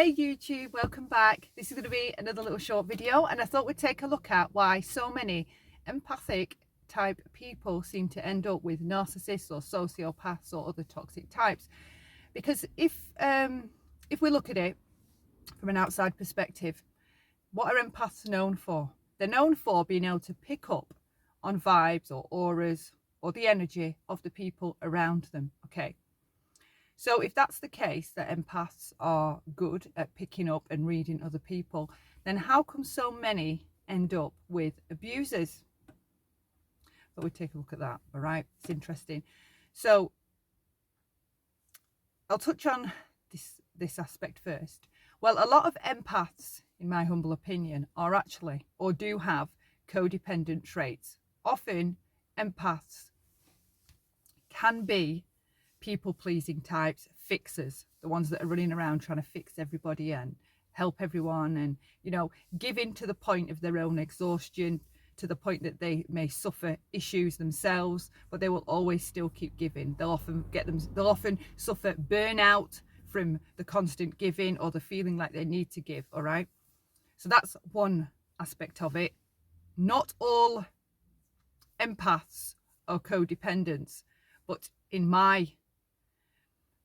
Hey YouTube, welcome back. This is going to be another little short video, and I thought we'd take a look at why so many empathic type people seem to end up with narcissists or sociopaths or other toxic types. Because if we look at it from an outside perspective, what are empaths known for? They're known for being able to pick up on vibes or auras or the energy of the people around them. Okay. So if that's the case, that empaths are good at picking up and reading other people, then how come so many end up with abusers? But we'll take a look at that, all right? It's interesting. So I'll touch on this aspect first. Well, a lot of empaths, in my humble opinion, are actually, or do have, codependent traits. Often empaths can be people-pleasing types, fixers, the ones that are running around trying to fix everybody and help everyone, and give in to the point of their own exhaustion, to the point that they may suffer issues themselves, but they will always still keep giving. They'll often suffer burnout from the constant giving or the feeling like they need to give. All right, so that's one aspect of it. Not all empaths are codependents, but in my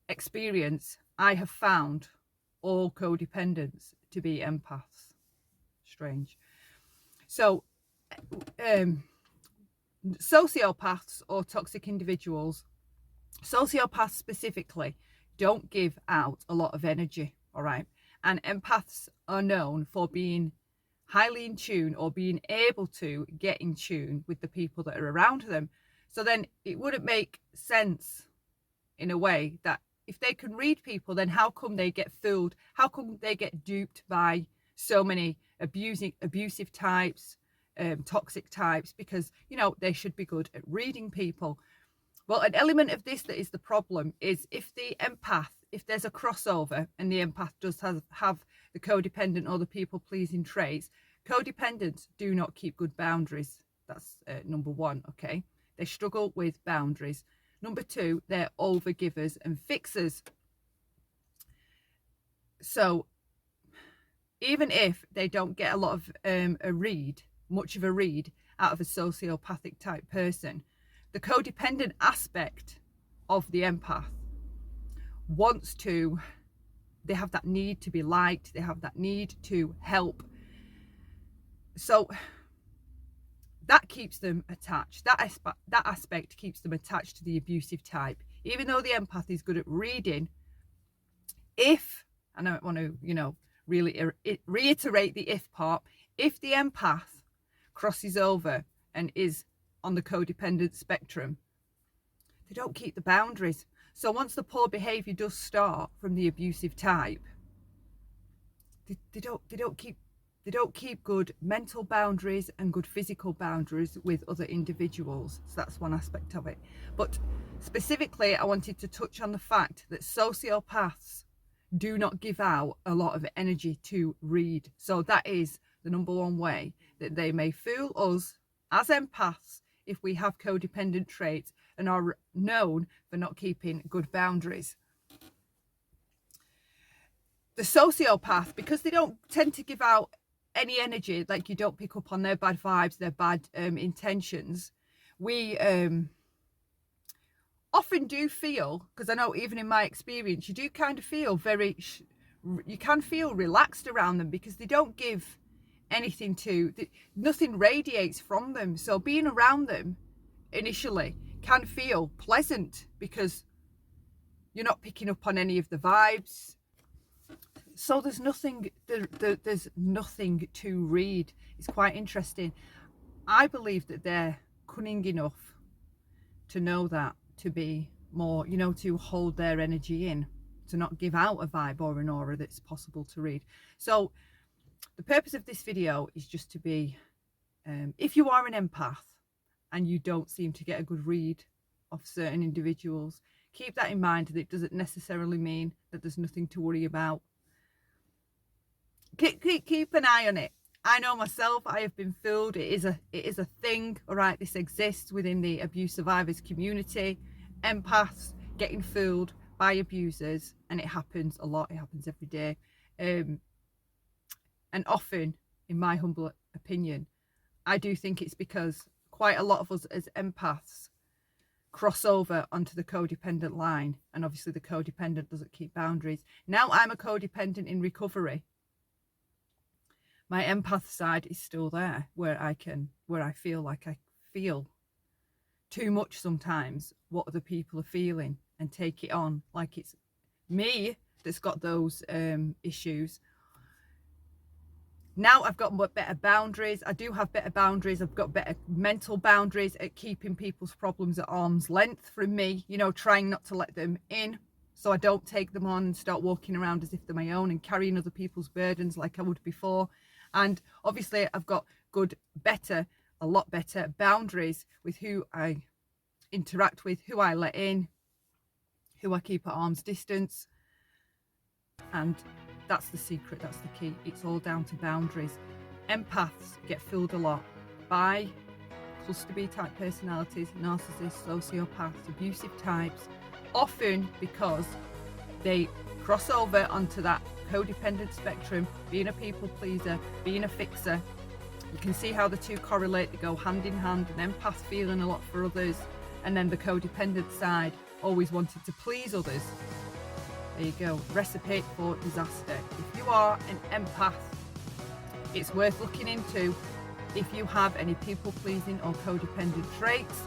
experience, I have found all codependents to be empaths. Strange. So sociopaths or toxic individuals, sociopaths specifically, don't give out a lot of energy, all right? And empaths are known for being highly in tune, or being able to get in tune with the people that are around them. So then it wouldn't make sense in a way that if they can read people, then how come they get fooled? How come they get duped by so many abusive types, toxic types? Because, they should be good at reading people. Well, an element of this that is the problem is if there's a crossover and the empath does have the codependent or the people-pleasing traits, codependents do not keep good boundaries. That's number one, okay? They struggle with boundaries. Number two, they're overgivers and fixers. So even if they don't get a lot of much of a read out of a sociopathic type person, the codependent aspect of the empath they have that need to be liked, they have that need to help. So that keeps them attached. That aspect keeps them attached to the abusive type. Even though the empath is good at reading, I don't want to, really reiterate the if part, if the empath crosses over and is on the codependent spectrum, they don't keep the boundaries. So once the poor behavior does start from the abusive type, they don't keep good mental boundaries and good physical boundaries with other individuals. So that's one aspect of it. But specifically, I wanted to touch on the fact that sociopaths do not give out a lot of energy to read. So that is the number one way that they may fool us as empaths if we have codependent traits and are known for not keeping good boundaries. The sociopath, because they don't tend to give out any energy, like you don't pick up on their bad vibes, their bad intentions, we often do feel, because I know even in my experience, you do kind of feel you can feel relaxed around them, because they don't give anything nothing radiates from them. So being around them initially can feel pleasant because you're not picking up on any of the vibes. So there's nothing to read. It's quite interesting. I believe that they're cunning enough to know that, to be more, to hold their energy in, to not give out a vibe or an aura that's possible to read. So the purpose of this video is just to be, if you are an empath and you don't seem to get a good read of certain individuals, keep that in mind, that it doesn't necessarily mean that there's nothing to worry about. Keep an eye on it. I know myself, I have been fooled. It is a thing, all right? This exists within the abuse survivors community. Empaths getting fooled by abusers, and it happens a lot. It happens every day. And often, in my humble opinion, I do think it's because quite a lot of us as empaths cross over onto the codependent line, and obviously the codependent doesn't keep boundaries. Now I'm a codependent in recovery. My empath side is still there, where I feel like I feel too much sometimes what other people are feeling and take it on like it's me that's got those issues. Now I've got better boundaries. I do have better boundaries. I've got better mental boundaries at keeping people's problems at arm's length from me, you know, trying not to let them in, so I don't take them on and start walking around as if they're my own and carrying other people's burdens like I would before. And obviously I've got a lot better boundaries with who I interact with, who I let in, who I keep at arm's distance. And that's the secret, that's the key. It's all down to boundaries. Empaths get filled a lot by cluster B type personalities, narcissists, sociopaths, abusive types, often because they cross over onto that codependent spectrum, being a people pleaser, being a fixer. You can see how the two correlate, they go hand in hand. An empath feeling a lot for others, and then the codependent side always wanted to please others. There you go, recipe for disaster. If you are an empath, it's worth looking into if you have any people pleasing or codependent traits,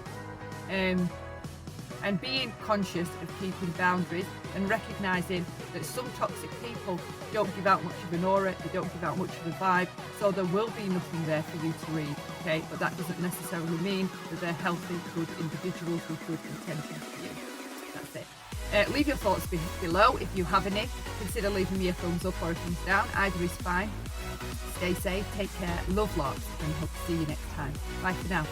and being conscious of keeping boundaries and recognizing that some toxic people don't give out much of an aura, they don't give out much of a vibe, so there will be nothing there for you to read, okay? But that doesn't necessarily mean that they're healthy, good individuals with good intentions for you. That's it. Leave your thoughts below if you have any. Consider leaving me a thumbs up or a thumbs down. Either is fine. Stay safe, take care, love lots, and hope to see you next time. Bye for now.